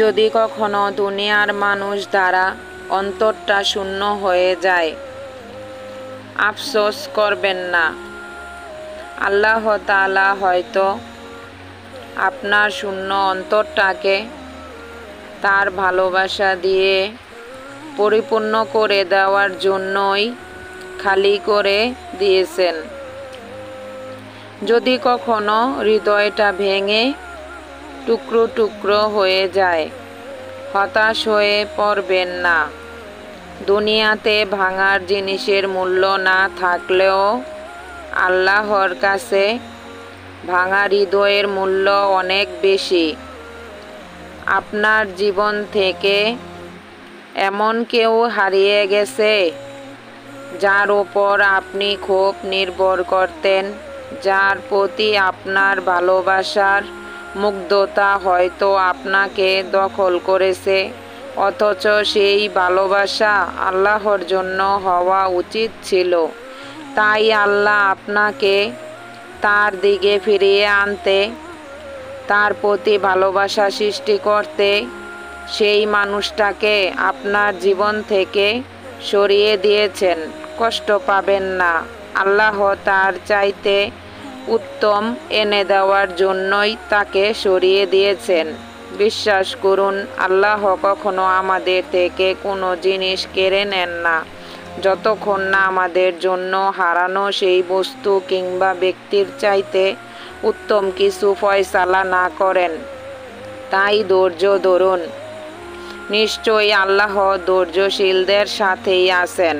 যদি কখনো দুনিয়ার মানুষ দ্বারা অন্তরটা শূন্য হয়ে যায়, আফসোস করবেন না। আল্লাহ তাআলা হয়তো আপনার শূন্য অন্তরটাকে তার ভালোবাসা দিয়ে পরিপূর্ণ করে দেওয়ার জন্যই খালি করে দিয়েছেন। যদি কখনো হৃদয়টা ভেঙে টুকরো টুকরো হয়ে যায়, হতাশ হয়ে পড়বেন না। দুনিয়াতে ভাঙার জিনিসের মূল্য না থাকলেও আল্লাহর কাছে ভাঙা হৃদয়ের মূল্য অনেক বেশি। আপনার জীবন থেকে এমন কেউ হারিয়ে গেছে যার ওপর আপনি খুব নির্ভর করতেন, যার প্রতি আপনার ভালোবাসার মুগ্ধতা হয়তো আপনাকে দখল করেছে, অথচ সেই ভালোবাসা আল্লাহর জন্য হওয়া উচিত ছিল। তাই আল্লাহ আপনাকে তার দিকে ফিরিয়ে আনতে, তার প্রতি ভালোবাসা সৃষ্টি করতে সেই মানুষটাকে আপনার জীবন থেকে সরিয়ে দিয়েছেন। কষ্ট পাবেন না, আল্লাহ তার চাইতে উত্তম এনে দেওয়ার জন্যই তাকে সরিয়ে দিয়েছেন। বিশ্বাস করুন, আল্লাহ কখনো আমাদের থেকে কোনো জিনিস কেড়ে নেন না যতক্ষণ না আমাদের জন্য হারানো সেই বস্তু কিংবা ব্যক্তির চাইতে উত্তম কিছু ফয়সালা না করেন। তাই ধৈর্য ধরুন, নিশ্চয়ই আল্লাহ ধৈর্যশীলদের সাথেই আছেন।